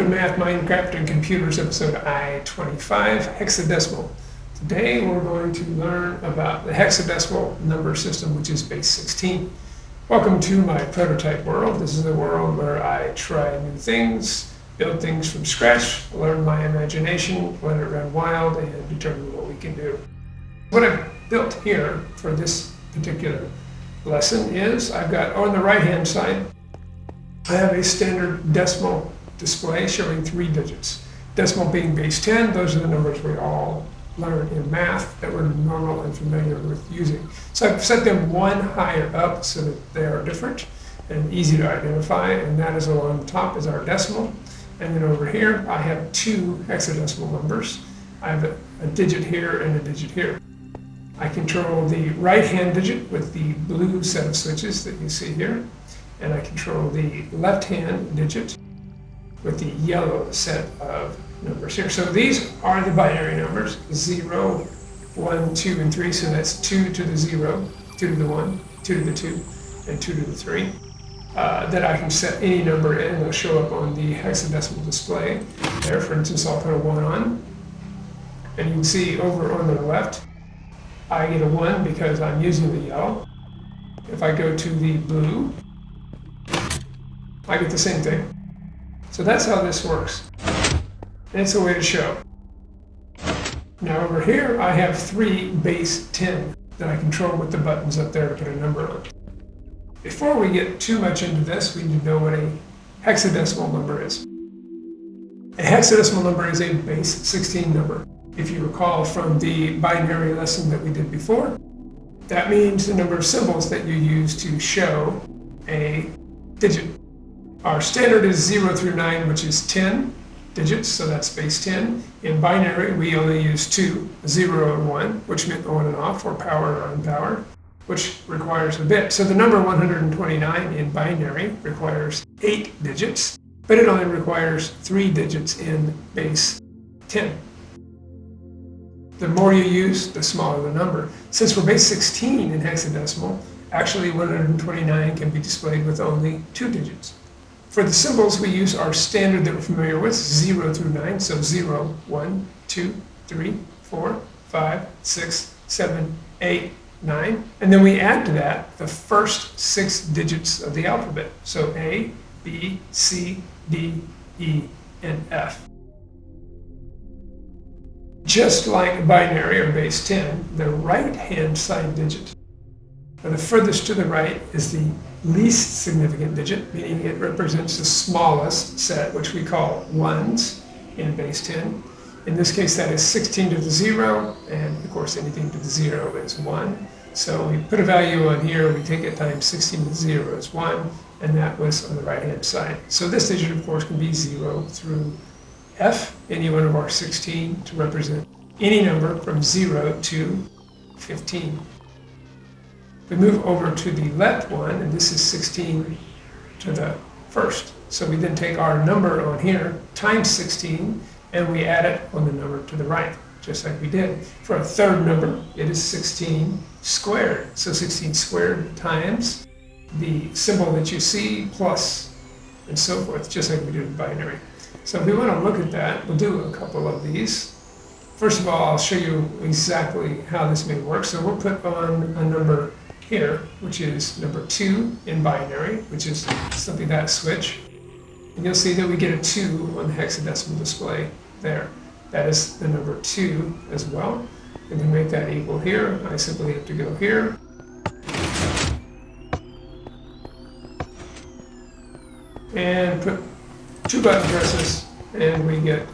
to Math, Minecraft, and Computers, episode I25, Hexadecimal. Today we're going to learn about the hexadecimal number system, which is base 16. Welcome to my prototype world. This is a world where I try new things, build things from scratch, learn my imagination, let it run wild, and determine what we can do. What I've built here for this particular lesson is I've got on the right-hand side, I have a standard decimal display showing 3 digits. Decimal being base 10, those are the numbers we all learn in math that we're normal and familiar with using. So I've set them one higher up so that they are different and easy to identify, and that is along the top is our decimal. And then over here, I have 2 hexadecimal numbers. I have a digit here and a digit here. I control the right-hand digit with the blue set of switches that you see here, and I control the left-hand digit with the yellow set of numbers here. So these are the binary numbers, 0, 1, 2, and 3. So that's 2 to the 0, 2 to the 1, 2 to the 2, and 2 to the 3. That I can set any number in, and they'll show up on the hexadecimal display there. For instance, I'll put a 1 on, and you can see over on the left, I get a 1 because I'm using the yellow. If I go to the blue, I get the same thing. So that's how this works. And it's a way to show. Now over here, I have 3 base 10 that I control with the buttons up there to put a number on. Before we get too much into this, we need to know what a hexadecimal number is. A hexadecimal number is a base 16 number. If you recall from the binary lesson that we did before, that means the number of symbols that you use to show a digit. Our standard is 0 through 9, which is 10 digits, so that's base 10. In binary, we only use 2, 0 and 1, which meant on and off, or powered or unpowered, which requires a bit. So the number 129 in binary requires 8 digits, but it only requires 3 digits in base 10. The more you use, the smaller the number. Since we're base 16 in hexadecimal, actually 129 can be displayed with only 2 digits. For the symbols, we use our standard that we're familiar with, 0 through 9, so 0, 1, 2, 3, 4, 5, 6, 7, 8, 9. And then we add to that the first 6 digits of the alphabet, so A, B, C, D, E, and F. Just like binary or base 10, the right-hand side digit, or the furthest to the right, is the least significant digit, meaning it represents the smallest set, which we call ones in base 10. In this case, that is 16 to the 0, and of course anything to the 0 is 1. So we put a value on here, we take it times 16 to the 0 is 1, and that was on the right-hand side. So this digit, of course, can be 0 through F, any one of our 16, to represent any number from 0 to 15. We move over to the left one, and this is 16 to the first. So we then take our number on here times 16, and we add it on the number to the right, just like we did. For a third number, it is 16 squared. So 16 squared times the symbol that you see plus, and so forth, just like we did in binary. So if we want to look at that, we'll do a couple of these. First of all, I'll show you exactly how this may work. So we'll put on a number here, which is number 2 in binary, which is simply that switch. And you'll see that we get a 2 on the hexadecimal display there. That is the number 2 as well. And to make that equal here, I simply have to go here. And put 2 button presses, and we get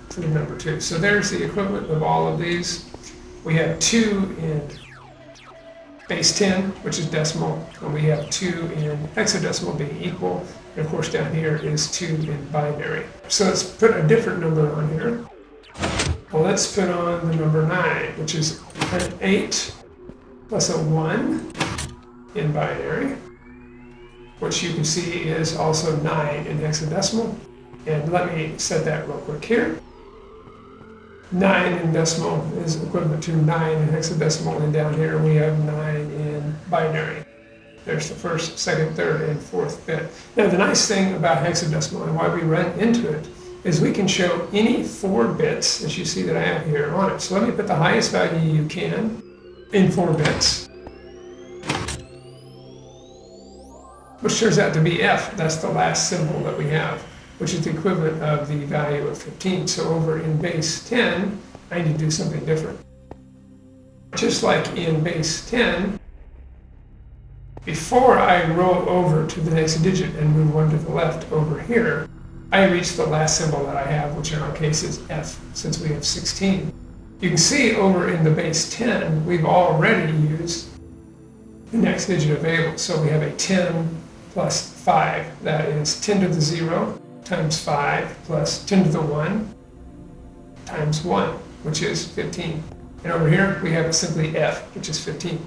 to the number 2. So there's the equivalent of all of these. We have 2 in base 10, which is decimal, and we have 2 in hexadecimal being equal, and of course down here is 2 in binary. So let's put a different number on here. Well, let's put on the number 9, which is an 8 plus a 1 in binary, which you can see is also 9 in hexadecimal. And let me set that real quick here. 9 in decimal is equivalent to 9 in hexadecimal, and down here we have 9 in binary. There's the first, second, third, and fourth bit. Now the nice thing about hexadecimal and why we run into it is we can show any 4 bits, as you see that I have here, on it. So let me put the highest value you can in 4 bits, which turns out to be F. That's the last symbol that we have, which is the equivalent of the value of 15. So over in base 10, I need to do something different. Just like in base 10, before I roll over to the next digit and move one to the left over here, I reach the last symbol that I have, which in our case is F, since we have 16. You can see over in the base 10, we've already used the next digit available. So we have a 10 plus 5. That is 10 to the 0 times 5 plus 10 to the 1 times 1, which is 15. And over here, we have simply F, which is 15.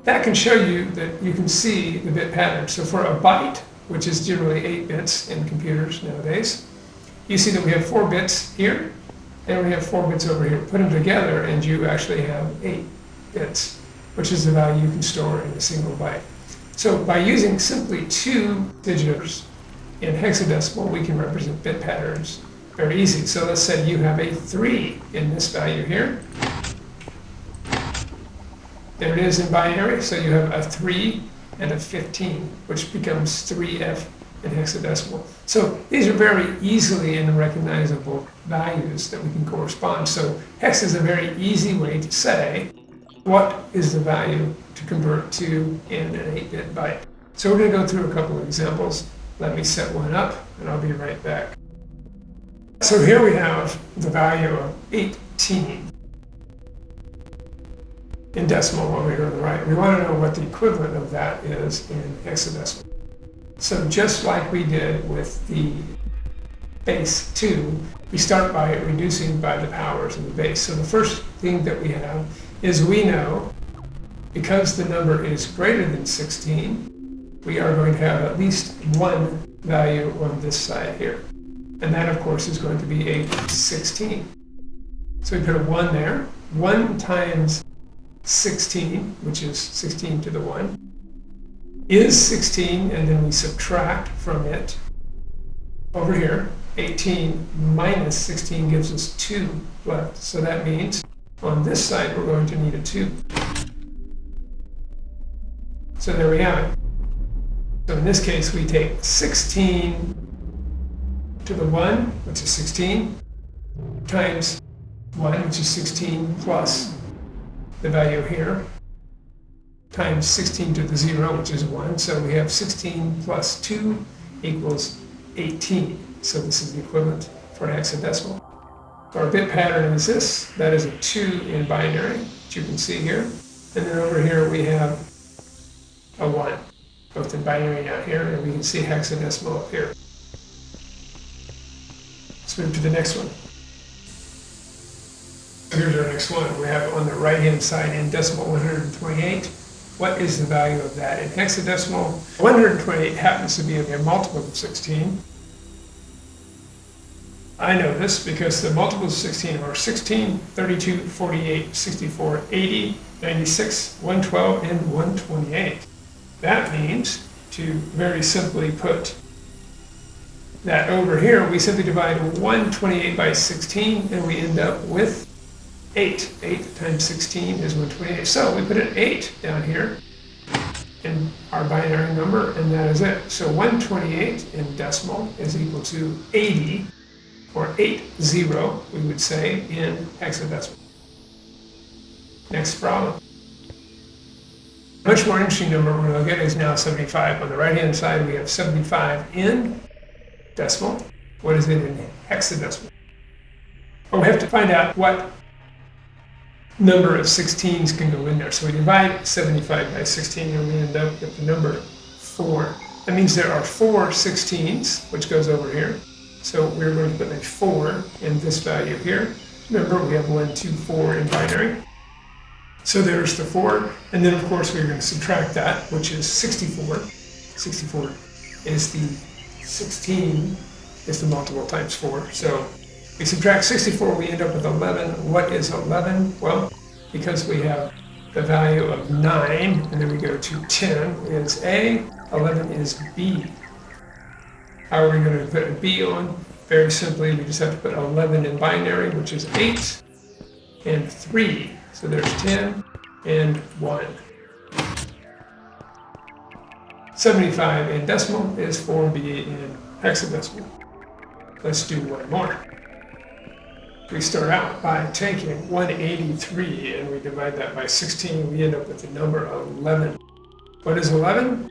That can show you that you can see the bit pattern. So for a byte, which is generally 8 bits in computers nowadays, you see that we have 4 bits here, and we have 4 bits over here. Put them together, and you actually have 8 bits, which is the value you can store in a single byte. So by using simply 2 digits in hexadecimal, we can represent bit patterns very easy. So let's say you have a 3 in this value here. There it is in binary, so you have a 3 and a 15, which becomes 3F in hexadecimal. So these are very easily and recognizable values that we can correspond. So hex is a very easy way to say what is the value to convert to in an 8-bit byte. So we're going to go through a couple of examples. Let me set one up, and I'll be right back. So here we have the value of 18 in decimal over here on the right. We want to know what the equivalent of that is in hexadecimal. So just like we did with the base 2, we start by reducing by the powers of the base. So the first thing that we have is we know because the number is greater than 16, we are going to have at least one value on this side here. And that, of course, is going to be a 16. So we put a 1 there. 1 times 16, which is 16 to the 1, is 16, and then we subtract from it over here. 18 minus 16 gives us 2 left. So that means on this side we're going to need a 2. So there we have it. So in this case we take 16 to the 1, which is 16, times 1, which is 16, plus the value here, times 16 to the 0, which is 1. So we have 16 plus 2 equals 18. So this is the equivalent for hexadecimal. So our bit pattern is this. That is a 2 in binary, which you can see here. And then over here we have a 1, both in binary down here, and we can see hexadecimal up here. Let's move to the next one. Here's our next one. We have on the right-hand side in decimal 128. What is the value of that in hexadecimal? 128 happens to be a multiple of 16. I know this because the multiples of 16 are 16, 32, 48, 64, 80, 96, 112, and 128. That means, to very simply put that over here, we simply divide 128 by 16, and we end up with 8. 8 times 16 is 128. So we put an 8 down here in our binary number, and that is it. So 128 in decimal is equal to 80, or 80, we would say, in hexadecimal. Next problem. Much more interesting number we're going to look at is now 75. On the right-hand side, we have 75 in decimal. What is it in hexadecimal? Well, we have to find out what number of 16s can go in there. So we divide 75 by 16, and we end up with the number 4. That means there are 4 16s, which goes over here. So we're going to put a 4 in this value here. Remember, we have 1, 2, 4 in binary. So there's the 4, and then of course we're going to subtract that, which is 64. 64 is the 16 is the multiple times 4. So we subtract 64, we end up with 11. What is 11? Well, because we have the value of 9, and then we go to 10 is A, 11 is B. How are we going to put a B on? Very simply, we just have to put 11 in binary, which is 8 and 3. So there's 10 and 1. 75 in decimal is 4B in hexadecimal. Let's do one more. We start out by taking 183 and we divide that by 16. We end up with the number 11. What is 11?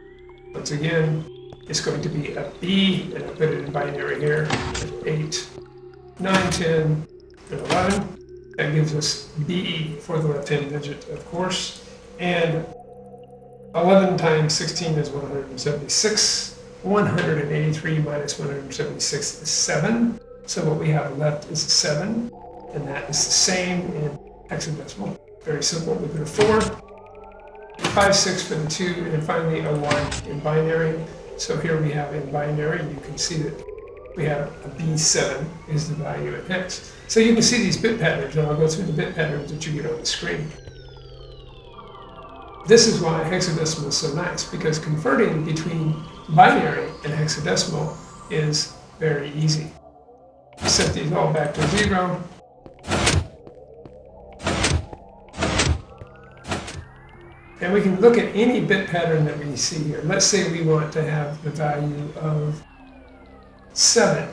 Once again, it's going to be a B, and I put it in binary here. 8, 9, 10, and 11. That gives us B for the left-hand digit, of course. And 11 times 16 is 176. 183 minus 176 is 7. So what we have left is a 7. And that is the same in hexadecimal. Very simple. We put a 4, 5, 6 for the 2, and finally a 1 in binary. So here we have in binary, you can see that we have a B7 is the value in hex. So you can see these bit patterns, and I'll go through the bit patterns that you get on the screen. This is why hexadecimal is so nice, because converting between binary and hexadecimal is very easy. Set these all back to 0. And we can look at any bit pattern that we see here. Let's say we want to have the value of 7.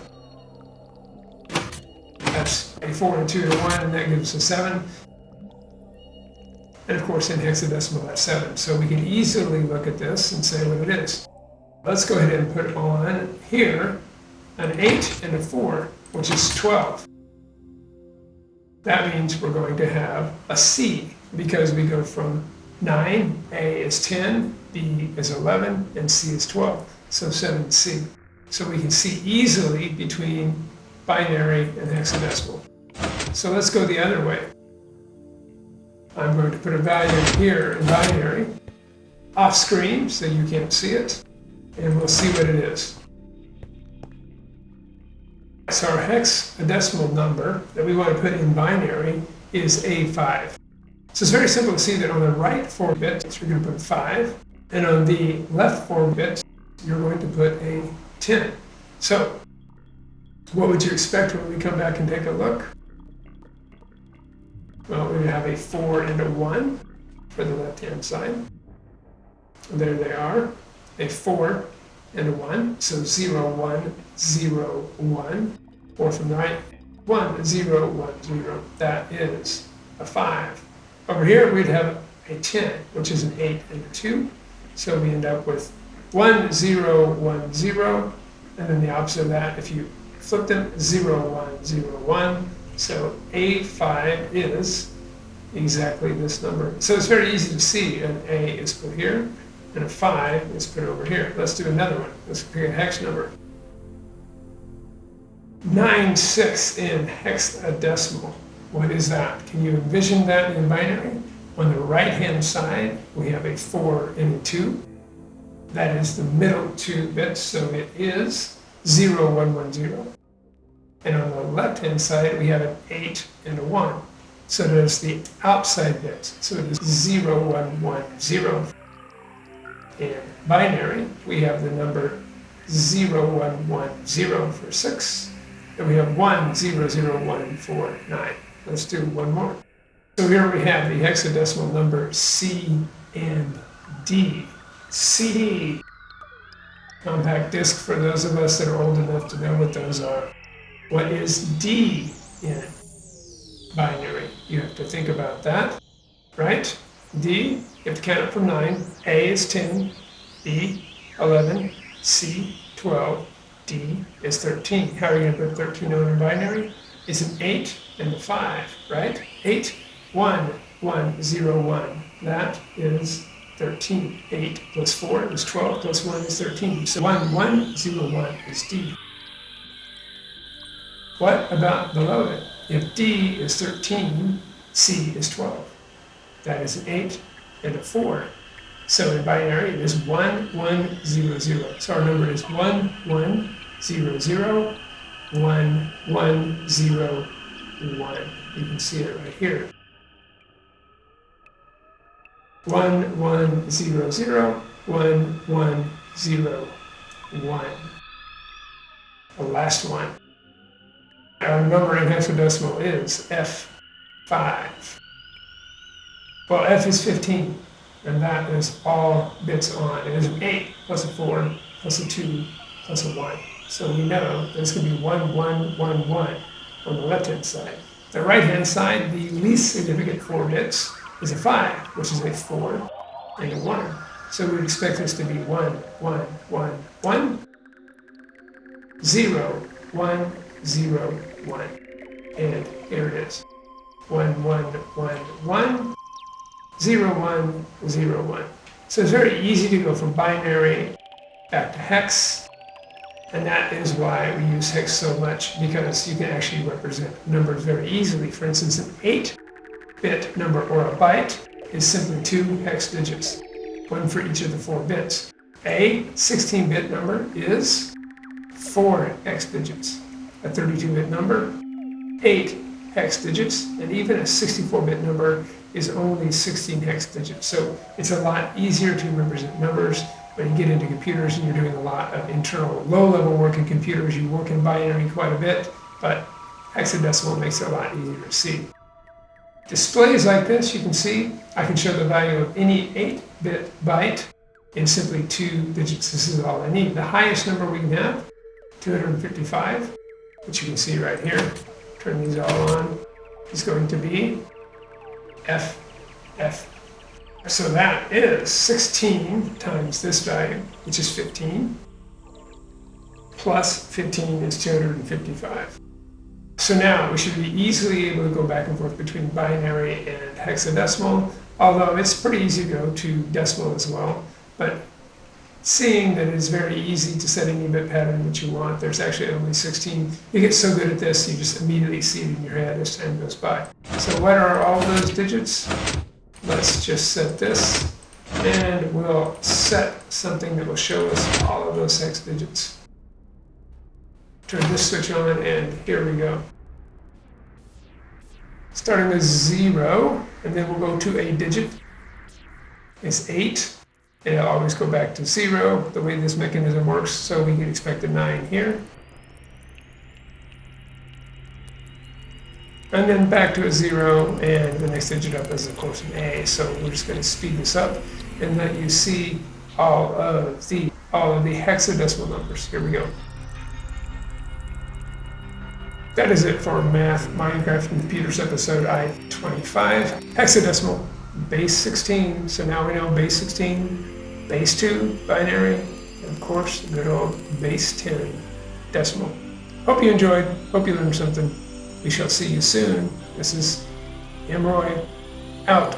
That's a 4 and 2 to 1, and that gives us a 7. And of course, in hexadecimal, that's 7. So we can easily look at this and say what it is. Let's go ahead and put on here an 8 and a 4, which is 12. That means we're going to have a C, because we go from 9, A is 10, B is 11, and C is 12. So 7C. So we can see easily between binary and hexadecimal. So let's go the other way. I'm going to put a value here in binary, off screen so you can't see it, and we'll see what it is. So our hexadecimal number that we want to put in binary is A5. So it's very simple to see that on the right 4 bits, you're going to put 5, and on the left 4 bits, you're going to put a 10. So what would you expect when we come back and take a look? Well, we have a 4 and a 1 for the left-hand side. There they are, a 4 and a 1, so 0, 1, 0, 1. Or from the right, 1, 0, 1, 0. That is a 5. Over here, we'd have a 10, which is an 8 and a 2. So we end up with 1, 0, 1, 0. And then the opposite of that, if you flip them, 0, 1, 0, 1. So A5 is exactly this number. So it's very easy to see an A is put here, and a 5 is put over here. Let's do another one. Let's pick a hex number. 96 in hexadecimal. What is that? Can you envision that in binary? On the right-hand side, we have a 4 and a 2. That is the middle 2 bits, so it is 0, 1, 1, 0. And on the left-hand side, we have an 8 and a 1. So there's the outside bits. So it is 0, 1, 1, 0. In binary, we have the number 0, 1, 1, 0 for 6. And we have 1, 0, 0, 1 for 9. Let's do one more. So here we have the hexadecimal number C and D. CD. Compact disc for those of us that are old enough to know what those are. What is D in binary? You have to think about that, right? D, you have to count it from 9. A is 10, B, 11, C, 12, D is 13. How are you going to put 13 on in binary? It's an 8 and a 5, right? 8, 1, 1, 0, 1. That is 13. 8 plus 4 is 12, plus 1 is 13. So 1, 1, 0, 1 is D. What about below it? If D is 13, C is 12. That is an 8 and a 4. So in binary, it is 1, 1, 0, 0. So our number is 1, 1, 0, 0, 1, 1, 0, 1. You can see it right here. 1, 1, 0, 0, 1, 1, 0, 1. The last one. Our number in hexadecimal is F5. Well, F is 15, and that is all bits on. It is an 8 plus a 4 plus a 2 plus a 1. So we know there's going to be 1, 1, 1, 1 on the left-hand side. The right-hand side, the least significant 4 bits, is a 5, which is a 4 and a 1. So we expect this to be 1, 1, 1, 1, 0, 1, 0, 1. And here it is. 1, 1, 1, 1, 0, 1, 0, 1. So it's very easy to go from binary back to hex. And that is why we use hex so much, because you can actually represent numbers very easily. For instance, an 8-bit number or a byte is simply 2 hex digits, one for each of the 4 bits. A 16-bit number is 4 hex digits. A 32-bit number, 8 hex digits, and even a 64-bit number is only 16 hex digits. So it's a lot easier to represent numbers. When you get into computers and you're doing a lot of internal low-level work in computers, you work in binary quite a bit, but hexadecimal makes it a lot easier to see. Displays like this, you can see, I can show the value of any 8-bit byte in simply 2 digits. This is all I need. The highest number we can have, 255, which you can see right here, turn these all on, is going to be F. So that is 16 times this value, which is 15, plus 15 is 255. So now we should be easily able to go back and forth between binary and hexadecimal, although it's pretty easy to go to decimal as well. But seeing that it's very easy to set any bit pattern that you want, there's actually only 16. You get so good at this, you just immediately see it in your head as time goes by. So what are all those digits? Let's just set this, and we'll set something that will show us all of those hex digits. Turn this switch on, and here we go. Starting with 0, and then we'll go to a digit. It's 8, and it'll always go back to 0, the way this mechanism works, so we can expect a 9 here. And then back to a 0, and the next digit up is, of course, an A. So we're just going to speed this up and let you see all of the hexadecimal numbers. Here we go. That is it for Math, Minecraft, and Computers episode I25. Hexadecimal, base 16. So now we know base 16, base 2, binary, and of course, the good old base 10, decimal. Hope you enjoyed. Hope you learned something. We shall see you soon. This is Roy, out.